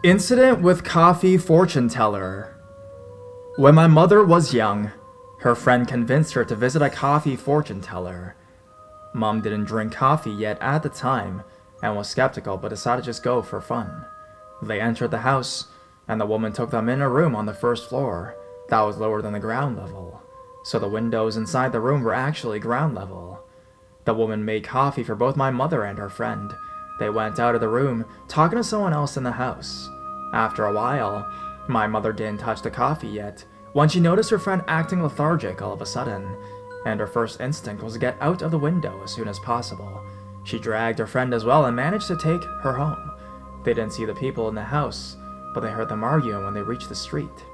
Incident with coffee fortune teller. When my mother was young, her friend convinced her to visit a coffee fortune teller. Mom didn't drink coffee yet at the time and was skeptical but decided to just go for fun. They entered the house, and the woman took them in a room on the first floor that was lower than the ground level, so the windows inside the room were actually ground level. The woman made coffee for both my mother and her friend. They went out of the room, talking to someone else in the house. After a while, my mother didn't touch the coffee yet when she noticed her friend acting lethargic all of a sudden, and her first instinct was to get out of the window as soon as possible. She dragged her friend as well and managed to take her home. They didn't see the people in the house, but they heard them arguing when they reached the street.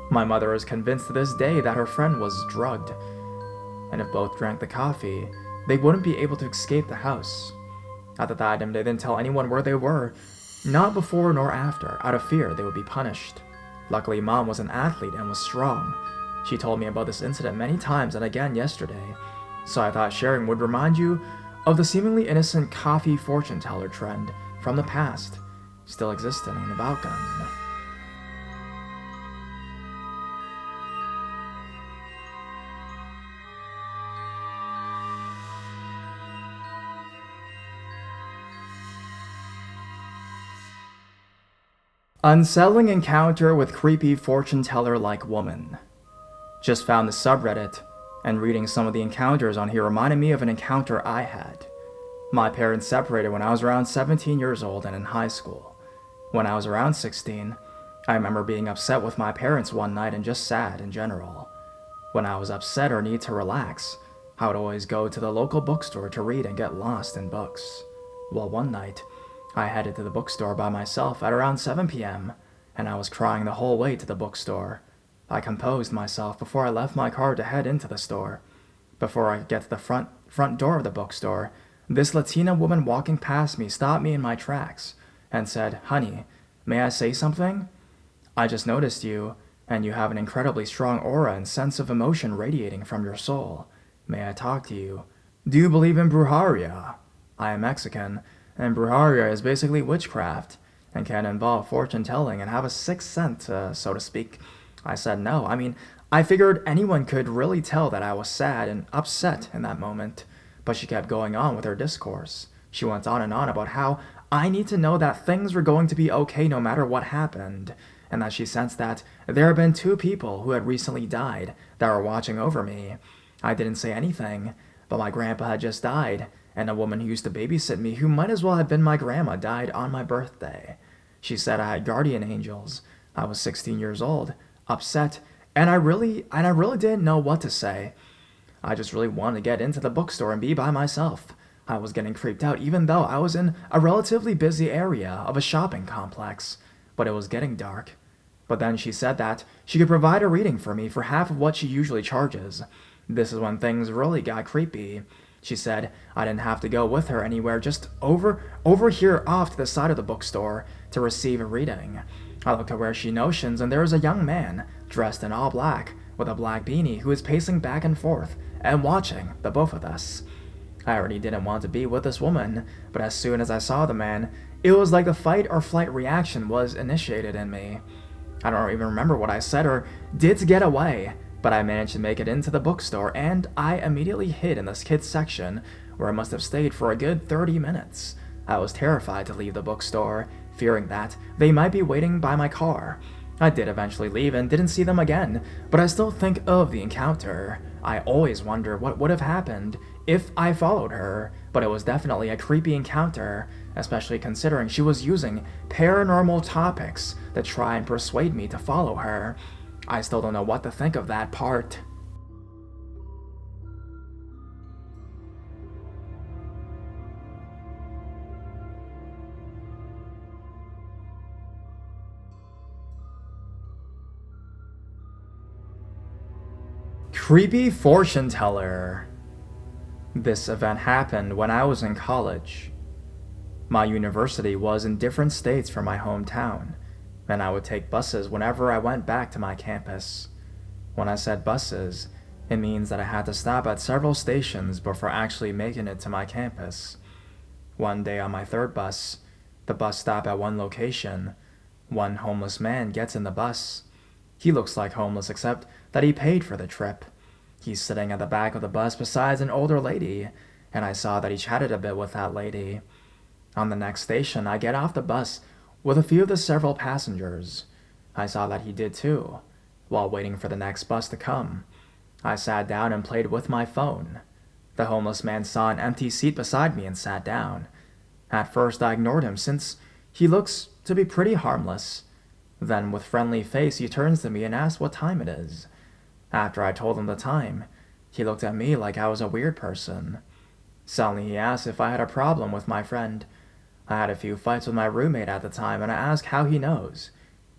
My mother is convinced to this day that her friend was drugged, and if both drank the coffee, they wouldn't be able to escape the house. At the time, they didn't tell anyone where they were, not before nor after, out of fear they would be punished. Luckily, Mom was an athlete and was strong. She told me about this incident many times and again yesterday, so I thought sharing would remind you of the seemingly innocent coffee fortune teller trend from the past, still existing in the balcony. Unsettling encounter with creepy fortune teller like woman. Just found the subreddit, and reading some of the encounters on here reminded me of an encounter I had. My parents separated when I was around 17 years old and in high school. When I was around 16, I remember being upset with my parents one night and just sad in general. When I was upset or need to relax, I would always go to the local bookstore to read and get lost in books. Well, one night, I headed to the bookstore by myself at around 7 p.m., and I was crying the whole way to the bookstore. I composed myself before I left my car to head into the store. Before I could get to the front door of the bookstore, this Latina woman walking past me stopped me in my tracks and said, "Honey, may I say something? I just noticed you, and you have an incredibly strong aura and sense of emotion radiating from your soul. May I talk to you? Do you believe in brujeria? I am Mexican, and brujeria is basically witchcraft and can involve fortune telling and have a sixth sense, so to speak." I said no. I figured anyone could really tell that I was sad and upset in that moment. But she kept going on with her discourse. She went on and on about how I need to know that things were going to be okay no matter what happened, and that she sensed that there had been two people who had recently died that were watching over me. I didn't say anything, but my grandpa had just died, and a woman who used to babysit me, who might as well have been my grandma, died on my birthday. She said I had guardian angels. I was 16 years old, upset, and I really didn't know what to say. I just really wanted to get into the bookstore and be by myself. I was getting creeped out even though I was in a relatively busy area of a shopping complex, but it was getting dark. But then she said that she could provide a reading for me for half of what she usually charges. This is when things really got creepy. She said I didn't have to go with her anywhere, just over here off to the side of the bookstore to receive a reading. I looked at where she notions, and there was a young man dressed in all black with a black beanie who was pacing back and forth and watching the both of us. I already didn't want to be with this woman, but as soon as I saw the man, it was like the fight or flight reaction was initiated in me. I don't even remember what I said or did to get away, but I managed to make it into the bookstore, and I immediately hid in this kids section where I must have stayed for a good 30 minutes. I was terrified to leave the bookstore, fearing that they might be waiting by my car. I did eventually leave and didn't see them again, but I still think of the encounter. I always wonder what would have happened if I followed her, but it was definitely a creepy encounter, especially considering she was using paranormal topics to try and persuade me to follow her. I still don't know what to think of that part. Creepy fortune teller. This event happened when I was in college. My university was in different states from my hometown, and I would take buses whenever I went back to my campus. When I said buses, it means that I had to stop at several stations before actually making it to my campus. One day on my third bus, the bus stopped at one location, One homeless man gets in the bus. He looks like homeless except that he paid for the trip. He's sitting at the back of the bus beside an older lady, and I saw that he chatted a bit with that lady. On the next station, I get off the bus with a few of the several passengers. I saw that he did too. While waiting for the next bus to come, I sat down and played with my phone. The homeless man saw an empty seat beside me and sat down. At first, I ignored him since he looks to be pretty harmless. Then, with friendly face, he turns to me and asks what time it is. After I told him the time, he looked at me like I was a weird person. Suddenly, he asked if I had a problem with my friend. I had a few fights with my roommate at the time, and I asked how he knows.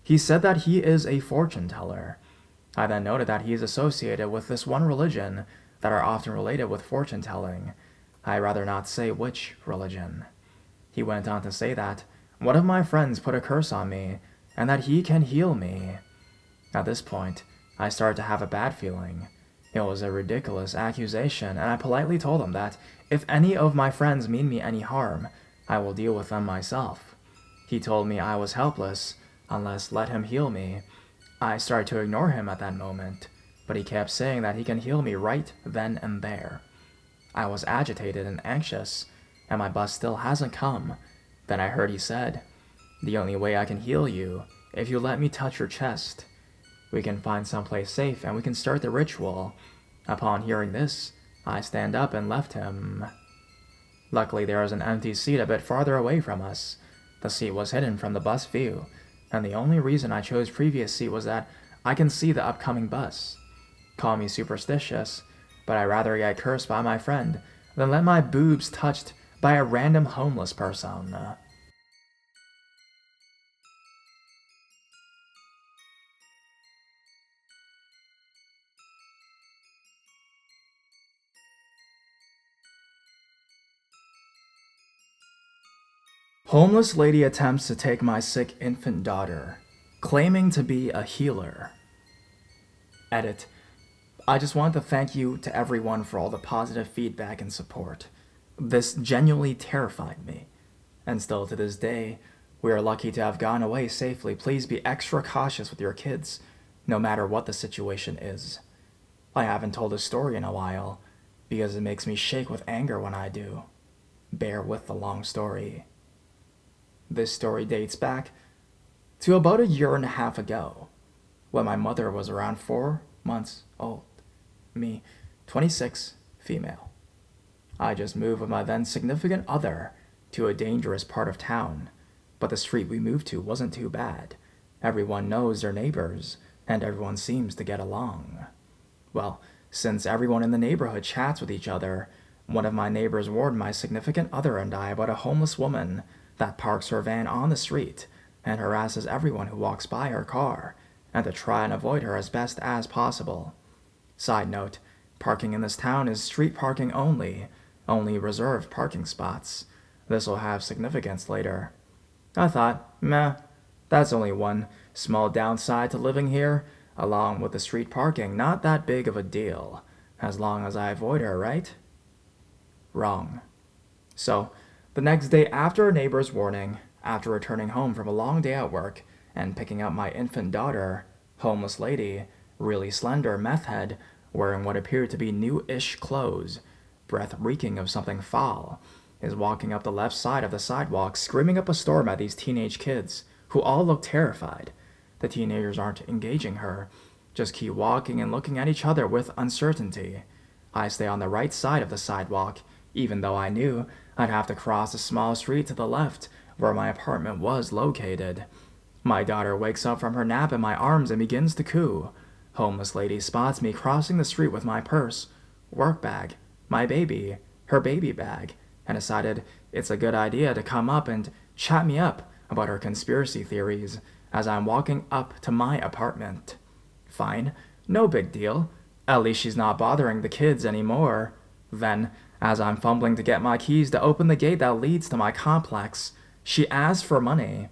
He said that he is a fortune teller. I then noted that he is associated with this one religion that are often related with fortune telling. I'd rather not say which religion. He went on to say that one of my friends put a curse on me, and that he can heal me. At this point, I started to have a bad feeling. It was a ridiculous accusation, and I politely told him that if any of my friends mean me any harm, I will deal with them myself. He told me I was helpless, unless let him heal me. I started to ignore him at that moment, but he kept saying that he can heal me right then and there. I was agitated and anxious, and my bus still hasn't come. Then I heard he said, "The only way I can heal you, if you let me touch your chest. We can find someplace safe and we can start the ritual." Upon hearing this, I stand up and left him. Luckily, there was an empty seat a bit farther away from us. The seat was hidden from the bus view, and the only reason I chose previous seat was that I can see the upcoming bus. Call me superstitious, but I'd rather get cursed by my friend than let my boobs touched by a random homeless person. Homeless lady attempts to take my sick infant daughter, claiming to be a healer. Edit. I just want to thank you to everyone for all the positive feedback and support. This genuinely terrified me, and still to this day, we are lucky to have gone away safely. Please be extra cautious with your kids, no matter what the situation is. I haven't told this story in a while, because it makes me shake with anger when I do. Bear with the long story. This story dates back to about 1.5 years ago, when my mother was around 4 months old. Me, 26, female. I just moved with my then significant other to a dangerous part of town, but the street we moved to wasn't too bad. Everyone knows their neighbors, and everyone seems to get along. Well, since everyone in the neighborhood chats with each other, one of my neighbors warned my significant other and I about a homeless woman that parks her van on the street and harasses everyone who walks by her car, and to try and avoid her as best as possible. Side note, parking in this town is street parking only reserved parking spots. This will have significance later. I thought, meh, that's only one small downside to living here, along with the street parking, not that big of a deal, as long as I avoid her, right? Wrong. So, the next day after a neighbor's warning, after returning home from a long day at work and picking up my infant daughter, homeless lady, really slender meth head, wearing what appeared to be new-ish clothes, breath reeking of something foul, is walking up the left side of the sidewalk, screaming up a storm at these teenage kids, who all look terrified. The teenagers aren't engaging her, just keep walking and looking at each other with uncertainty. I stay on the right side of the sidewalk, even though I knew I'd have to cross a small street to the left, where my apartment was located. My daughter wakes up from her nap in my arms and begins to coo. Homeless lady spots me crossing the street with my purse, work bag, my baby, her baby bag, and decided it's a good idea to come up and chat me up about her conspiracy theories as I'm walking up to my apartment. Fine, no big deal. At least she's not bothering the kids anymore. Then, as I'm fumbling to get my keys to open the gate that leads to my complex, she asks for money.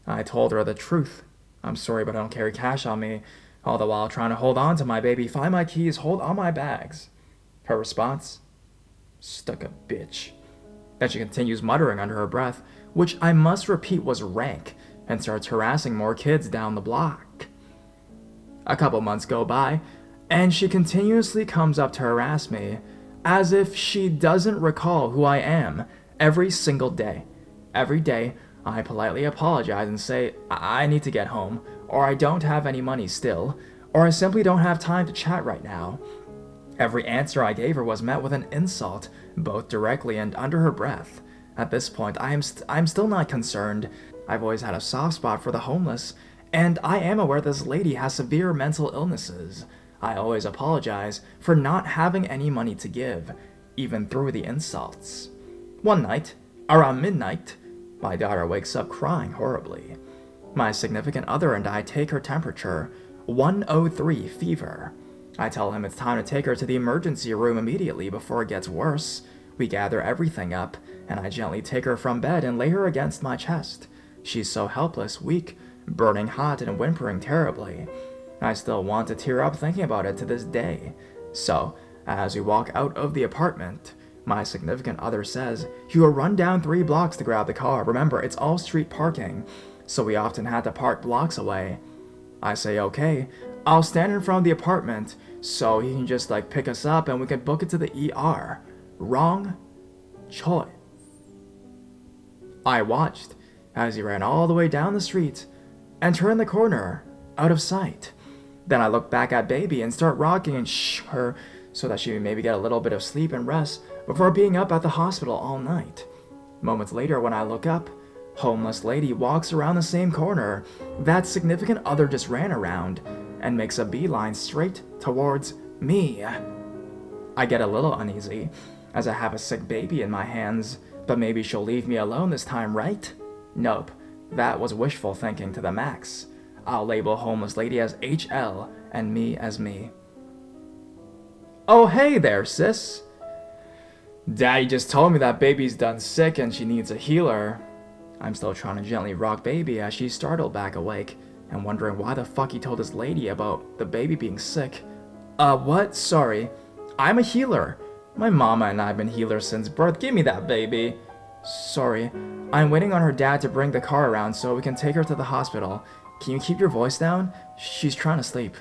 I told her the truth. I'm sorry, but I don't carry cash on me, all the while trying to hold on to my baby. Find my keys, hold all my bags. Her response? Stuck a bitch. Then she continues muttering under her breath, which I must repeat was rank, and starts harassing more kids down the block. A couple months go by, and she continuously comes up to harass me as if she doesn't recall who I am every single day. Every day, I politely apologize and say I need to get home, or I don't have any money still, or I simply don't have time to chat right now. Every answer I gave her was met with an insult, both directly and under her breath. At this point, I'm still not concerned. I've always had a soft spot for the homeless, and I am aware this lady has severe mental illnesses. I always apologize for not having any money to give, even through the insults. One night, around midnight, my daughter wakes up crying horribly. My significant other and I take her temperature, 103 fever. I tell him it's time to take her to the emergency room immediately before it gets worse. We gather everything up, and I gently take her from bed and lay her against my chest. She's so helpless, weak, burning hot, and whimpering terribly. I still want to tear up thinking about it to this day. So, as we walk out of the apartment, my significant other says, "You will run down 3 blocks to grab the car. Remember, it's all street parking, so we often had to park blocks away." I say, "Okay, I'll stand in front of the apartment so he can just pick us up and we can book it to the ER. Wrong choice." I watched as he ran all the way down the street and turned the corner out of sight. Then I look back at baby and start rocking and shh her so that she would maybe get a little bit of sleep and rest before being up at the hospital all night. Moments later, when I look up, homeless lady walks around the same corner that significant other just ran around and makes a beeline straight towards me. I get a little uneasy as I have a sick baby in my hands, but maybe she'll leave me alone this time, right? Nope, that was wishful thinking to the max. I'll label homeless lady as HL and me as me. "Oh, hey there, sis. Daddy just told me that baby's done sick and she needs a healer." I'm still trying to gently rock baby as she's startled back awake and wondering why the fuck he told this lady about the baby being sick. What? Sorry. I'm a healer. My mama and I have been healers since birth. Give me that baby. Sorry. I'm waiting on her dad to bring the car around so we can take her to the hospital. Can you keep your voice down? She's trying to sleep."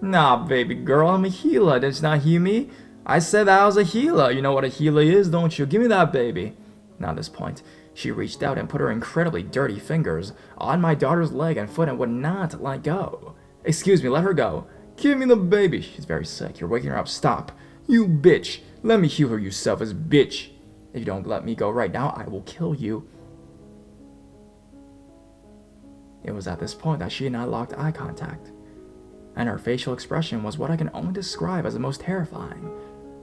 "Nah, baby girl, I'm a healer. Did you not hear me? I said that I was a healer. You know what a healer is, don't you? Give me that baby." Now at this point, she reached out and put her incredibly dirty fingers on my daughter's leg and foot and would not let go. "Excuse me, let her go. Give me the baby. She's very sick. You're waking her up. Stop. You bitch. Let me heal her, you selfish bitch. If you don't let me go right now, I will kill you." It was at this point that she and I locked eye contact, and her facial expression was what I can only describe as the most terrifying,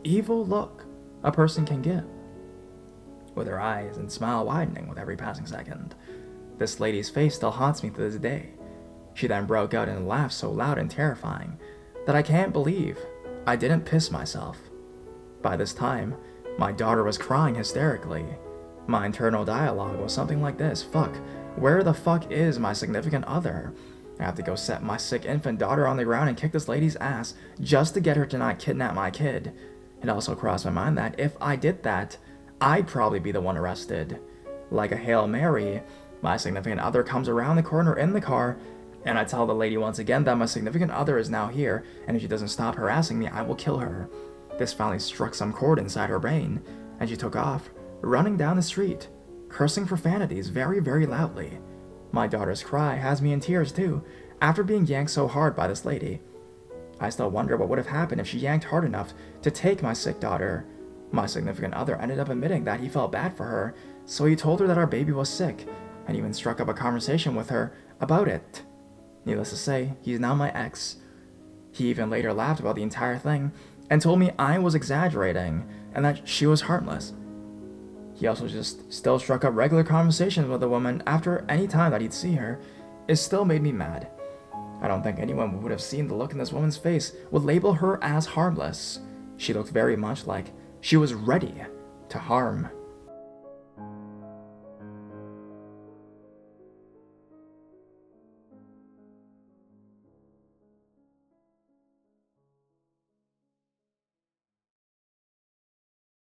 evil look a person can give, with her eyes and smile widening with every passing second. This lady's face still haunts me to this day. She then broke out in a laugh so loud and terrifying that I can't believe I didn't piss myself. By this time, my daughter was crying hysterically. My internal dialogue was something like this: "Fuck, where the fuck is my significant other? I have to go set my sick infant daughter on the ground and kick this lady's ass just to get her to not kidnap my kid." It also crossed my mind that if I did that, I'd probably be the one arrested. Like a Hail Mary, my significant other comes around the corner in the car, and I tell the lady once again that my significant other is now here, and if she doesn't stop harassing me, I will kill her. This finally struck some chord inside her brain, and she took off, running down the street, cursing profanities very, very loudly. My daughter's cry has me in tears too, after being yanked so hard by this lady. I still wonder what would have happened if she yanked hard enough to take my sick daughter. My significant other ended up admitting that he felt bad for her, so he told her that our baby was sick, and even struck up a conversation with her about it. Needless to say, he's now my ex. He even later laughed about the entire thing, and told me I was exaggerating, and that she was harmless. He also just still struck up regular conversations with the woman after any time that he'd see her. It still made me mad. I don't think anyone who would have seen the look in this woman's face would label her as harmless. She looked very much like she was ready to harm